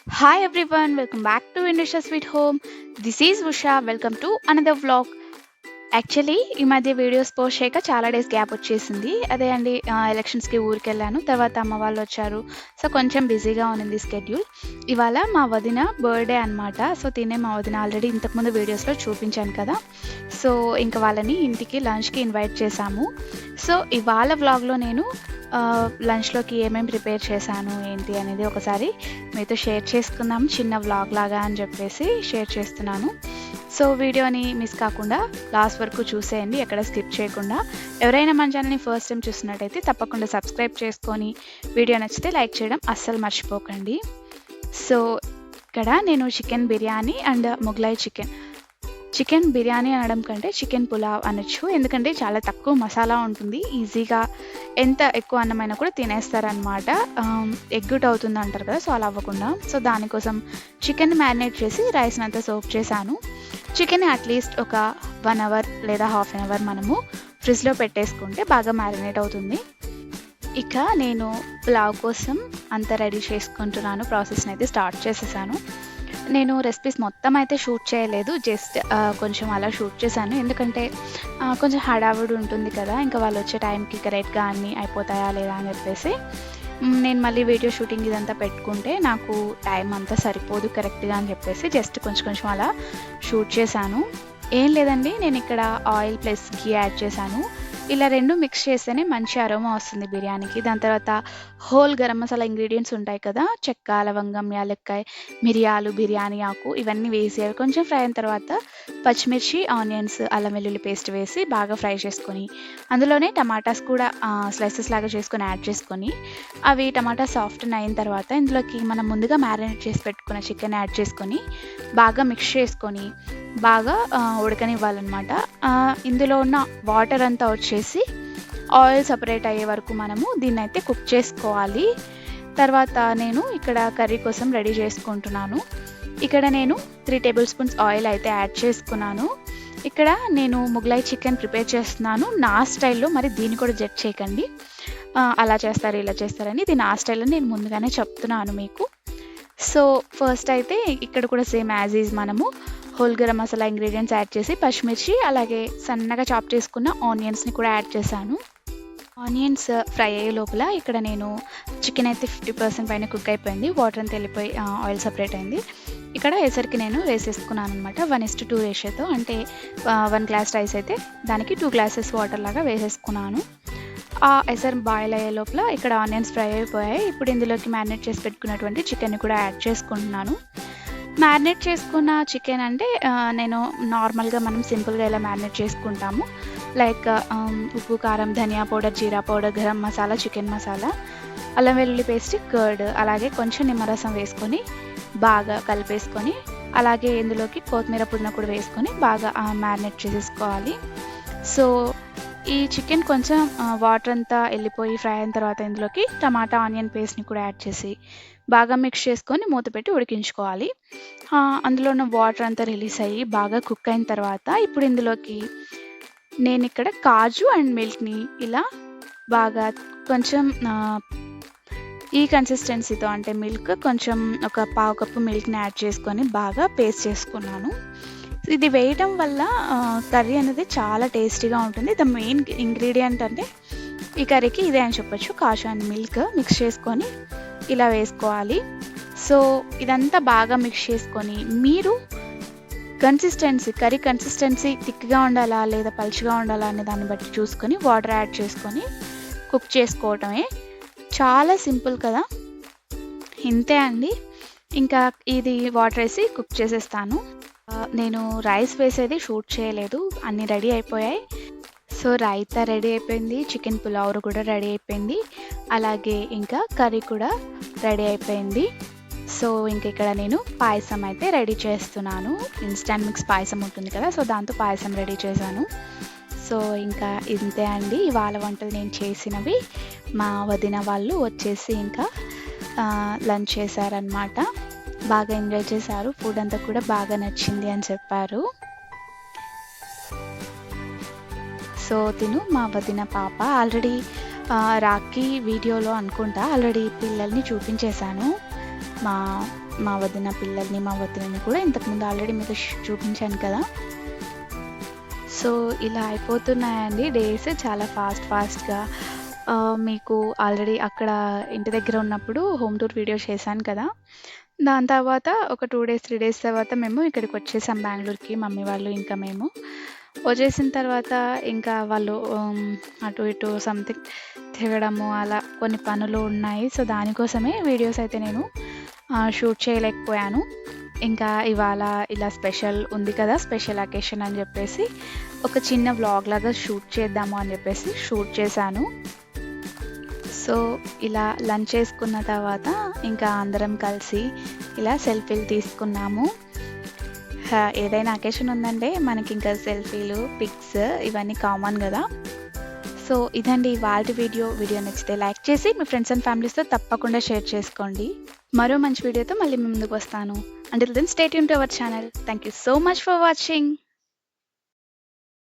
Hi everyone, welcome back to Indusha Sweet Home. This is Usha. Welcome to another vlog. Actually ఈ మధ్య videos post చేయక చాలా days gap వచ్చేసింది. అదే అండి ఎలక్షన్స్‌కి ఊరికెళ్ళాను. తర్వాత అమ్మ వాళ్ళు వచ్చారు. సో, కొంచెం బిజీగా ఉన్నింది స్కెడ్యూల్. ఇవాళ మా వదిన బర్త్‌డే అనమాట. సో, తినే మా వదిన ఆల్రెడీ ఇంతకుముందు వీడియోస్‌లో చూపించాను కదా! సో, ఇంక వాళ్ళని ఇంటికి లంచ్‌కి ఇన్వైట్ చేశాము. సో, ఇవాళ వ్లాగ్‌లో నేను లంచ్‌లోకి ఏమేమి ప్రిపేర్ చేశాను, ఏంటి అనేది ఒకసారి మీతో షేర్ చేసుకుందాం. చిన్న వ్లాగ్ లాగా అని చెప్పేసి షేర్ చేస్తున్నాను. సో, వీడియోని మిస్ కాకుండా లాస్ట్ వరకు చూసేయండి, ఎక్కడ స్కిప్ చేయకుండా. ఎవరైనా మన ఛానల్‌ని ఫస్ట్ టైం చూస్తున్నట్టయితే తప్పకుండా సబ్స్క్రైబ్ చేసుకొని, వీడియో నచ్చితే లైక్ చేయడం అస్సలు మర్చిపోకండి. సో, ఇక్కడ నేను chicken biryani and Mughlai chicken biryani అనడం కంటే చికెన్ పులావ్ అనొచ్చు. ఎందుకంటే చాలా తక్కువ మసాలా ఉంటుంది. ఈజీగా ఎంత ఎక్కువ అన్నమైనా కూడా తినేస్తారనమాట. ఎగ్గుట్ అవుతుంది అంటారు కదా! సో, అలా అవ్వకుండా. సో, దానికోసం చికెన్ మ్యారినేట్ చేసి రైస్‌ని అంతా సోక్ చేశాను. చికెన్ అట్లీస్ట్ ఒక 1 అవర్ లేదా హాఫ్ అన్ అవర్ మనము ఫ్రిడ్జ్‌లో పెట్టేసుకుంటే బాగా మ్యారినేట్ అవుతుంది. ఇక నేను పులావ్ కోసం అంతా రెడీ చేసుకుంటున్నాను. ప్రాసెస్‌ని అయితే స్టార్ట్ చేసేసాను. నేను రెసిపీస్ మొత్తం అయితే షూట్ చేయలేదు. జస్ట్ కొంచెం అలా షూట్ చేశాను. ఎందుకంటే కొంచెం హడావుడి ఉంటుంది కదా! ఇంకా వాళ్ళు వచ్చే టైంకి కరెక్ట్‌గా అన్నీ అయిపోతాయా లేదా అని చెప్పేసి. నేను మళ్ళీ వీడియో షూటింగ్ ఇదంతా పెట్టుకుంటే నాకు టైం అంతా సరిపోదు కరెక్ట్‌గా అని చెప్పేసి జస్ట్ కొంచెం కొంచెం అలా షూట్ చేశాను. ఏం లేదండి, నేను ఇక్కడ ఆయిల్ ప్లస్ ఘీ యాడ్ చేశాను. ఇలా 2 మిక్స్ చేస్తేనే మంచి అరోమా వస్తుంది బిర్యానీకి. దాని తర్వాత హోల్ గరం మసాలా ఇంగ్రీడియంట్స్ ఉంటాయి కదా! చెక్క, లవంగం, యాలక్కాయ్, మిరియాలు, బిర్యానీ ఆకు ఇవన్నీ వేసి అవి కొంచెం ఫ్రై అయిన తర్వాత పచ్చిమిర్చి, ఆనియన్స్, అల్లం వెల్లుల్లి పేస్ట్ వేసి బాగా ఫ్రై చేసుకొని, అందులోనే టమాటాస్ కూడా స్లైసెస్ లాగా చేసుకొని యాడ్ చేసుకొని, అవి టమాటా సాఫ్టన్ అయిన తర్వాత ఇందులోకి మనం ముందుగా మ్యారినేట్ చేసి పెట్టుకున్న చికెన్ యాడ్ చేసుకొని, బాగా మిక్స్ చేసుకొని, బాగా ఉడకనివ్వాలన్నమాట. ఇందులో ఉన్న వాటర్ అంతా వచ్చేసి ఆయిల్ సెపరేట్ అయ్యే వరకు మనము దీన్నైతే కుక్ చేసుకోవాలి. తర్వాత నేను ఇక్కడ కర్రీ కోసం రెడీ చేసుకుంటున్నాను. ఇక్కడ నేను 3 టేబుల్ స్పూన్స్ ఆయిల్ అయితే యాడ్ చేసుకున్నాను. ఇక్కడ నేను మొగలాయి చికెన్ ప్రిపేర్ చేస్తున్నాను నా స్టైల్‌లో. మరి దీన్ని కూడా జడ్జ్ చేయకండి. అలా చేస్తారు, ఇలా చేస్తారని. ఇది నా స్టైల్‌లో నేను ముందుగానే చెప్తున్నాను మీకు. సో, ఫస్ట్ అయితే ఇక్కడ కూడా సేమ్ యాజ్ ఈజ్ మనము whole garam masala ingredients add చేసి పచ్చిమిర్చి, అలాగే సన్నగా చాప్ చేసుకున్న ఆనియన్స్‌ని కూడా యాడ్ చేశాను. ఆనియన్స్ ఫ్రై అయ్యే లోపల ఇక్కడ నేను చికెన్ అయితే 50% పైన కుక్ అయిపోయింది. వాటర్ అంతా వెళ్ళిపోయి ఆయిల్ సెపరేట్ అయింది. ఇక్కడ ఎసరికి నేను వేసేసుకున్నాను అనమాట. 1:2 రేషియోతో. అంటే 1 గ్లాస్ రైస్ అయితే దానికి 2 గ్లాసెస్ వాటర్ లాగా వేసేసుకున్నాను. ఆ ఎసరు బాయిల్ అయ్యే లోపల ఇక్కడ ఆనియన్స్ ఫ్రై అయిపోయాయి. ఇప్పుడు ఇందులోకి మ్యారినేట్ చేసి పెట్టుకున్నటువంటి చికెన్‌ని కూడా యాడ్ చేసుకుంటున్నాను. మ్యారినేట్ చేసుకున్న చికెన్ అంటే నేను నార్మల్‌గా మనం సింపుల్‌గా ఎలా మ్యారినేట్ చేసుకుంటాము. లైక్ ఉప్పు, కారం, ధనియా పౌడర్, జీరా పౌడర్, గరం మసాలా, చికెన్ మసాలా, అల్లం వెల్లుల్లి పేస్ట్, కర్డ్, అలాగే కొంచెం నిమ్మరసం వేసుకొని బాగా కలిపేసుకొని, అలాగే ఇందులోకి కొత్తిమీర, పుదీనా కూడా వేసుకొని బాగా మ్యారినేట్ చేసేసుకోవాలి. సో, ఈ చికెన్ కొంచెం వాటర్ అంతా వెళ్ళిపోయి ఫ్రై అయిన తర్వాత ఇందులోకి టమాటా, ఆనియన్ పేస్ట్‌ని కూడా యాడ్ చేసి బాగా మిక్స్ చేసుకొని మూత పెట్టి ఉడికించుకోవాలి. అందులో ఉన్న వాటర్ అంతా రిలీజ్ అయ్యి బాగా కుక్ అయిన తర్వాత ఇప్పుడు ఇందులోకి నేనిక్కడ కాజు అండ్ మిల్క్‌ని ఇలా బాగా కొంచెం ఈ కన్సిస్టెన్సీతో, అంటే మిల్క్ కొంచెం ఒక పావు కప్పు మిల్క్‌ని యాడ్ చేసుకొని బాగా పేస్ట్ చేసుకున్నాను. ఇది వేయటం వల్ల కర్రీ అనేది చాలా టేస్టీగా ఉంటుంది. ద మెయిన్ ఇంగ్రీడియంట్ అంటే ఈ కర్రీకి ఇదే అని చెప్పొచ్చు. కాజు అండ్ మిల్క్ మిక్స్ చేసుకొని ఇలా వేసుకోవాలి. సో, ఇదంతా బాగా మిక్స్ చేసుకొని మీరు కర్రీ కన్సిస్టెన్సీ థిక్‌గా ఉండాలా లేదా పలుచగా ఉండాలా అనే దాన్ని బట్టి చూసుకొని వాటర్ యాడ్ చేసుకొని కుక్ చేసుకోవటమే. చాలా సింపుల్ కదా! ఇంతే అండి. ఇంకా ఇది వాటర్ వేసి కుక్ చేసేస్తాను. నేను రైస్ వేసేది షూట్ చేయలేదు. అన్నీ రెడీ అయిపోయాయి. సో, రైతా రెడీ అయిపోయింది. చికెన్ పులావ్ కూడా రెడీ అయిపోయింది. అలాగే ఇంకా కర్రీ కూడా రెడీ అయిపోయింది. సో, ఇంక ఇక్కడ నేను పాయసం అయితే రెడీ చేస్తున్నాను. ఇన్‌స్టాంట్ మిక్స్ పాయసం ఉంటుంది కదా! సో, దాంతో పాయసం రెడీ చేశాను. సో, ఇంకా ఇంతే అండి ఇవాళ వంటలు నేను చేసినవి. మా వదిన వాళ్ళు వచ్చేసి ఇంకా లంచ్ చేశారనమాట. బాగా ఎంజాయ్ చేశారు. ఫుడ్ అంతా కూడా బాగా నచ్చింది అని చెప్పారు. సో, తిను మా వదిన పాప. ఆల్రెడీ రాఖీ వీడియోలో అనుకుంటా ఆల్రెడీ పిల్లల్ని చూపించేశాను. మా మా వదిన పిల్లల్ని, మా వదినని కూడా ఇంతకుముందు ఆల్రెడీ మీకు చూపించాను కదా. సో ఇలా అయిపోతున్నాయండి డేస్ చాలా ఫాస్ట్‌గా. మీకు ఆల్రెడీ అక్కడ ఇంటి దగ్గర ఉన్నప్పుడు హోమ్ టూర్ వీడియో చేశాను కదా. దాని తర్వాత ఒక 2 డేస్, 3 డేస్ తర్వాత మేము ఇక్కడికొచ్చేసాం బెంగుళూరుకి మమ్మీ వాళ్ళు ఇంకా మేము. వచ్చేసిన తర్వాత ఇంకా వాళ్ళు అటు ఇటు సంథింగ్ తిరగడము అలా కొన్ని పనులు ఉన్నాయి. సో దానికోసమే వీడియోస్ అయితే నేను షూట్ చేయలేకపోయాను. ఇంకా ఇవాళ ఇలా స్పెషల్ ఉంది కదా, స్పెషల్ అకేషన్ అని చెప్పేసి ఒక చిన్న వ్లాగ్ లాగా షూట్ చేద్దాము అని చెప్పేసి షూట్ చేశాను. సో ఇలా లంచ్ చేసుకున్న తర్వాత ఇంకా అందరం కలిసి ఇలా సెల్ఫీలు తీసుకున్నాము. ఏదైనా అకేషన్ ఉందంటే మనకి ఇంకా సెల్ఫీలు, పిక్స్ ఇవన్నీ కామన్ కదా. సో ఇదండి ఇవాల్టి వీడియో. నచ్చితే లైక్ చేసి మీ ఫ్రెండ్స్ అండ్ ఫ్యామిలీస్తో తప్పకుండా షేర్ చేసుకోండి. మరో మంచి వీడియోతో మళ్ళీ మీ ముందుకు వస్తాను. Until then, stay tuned to our channel. Thank you so much for watching.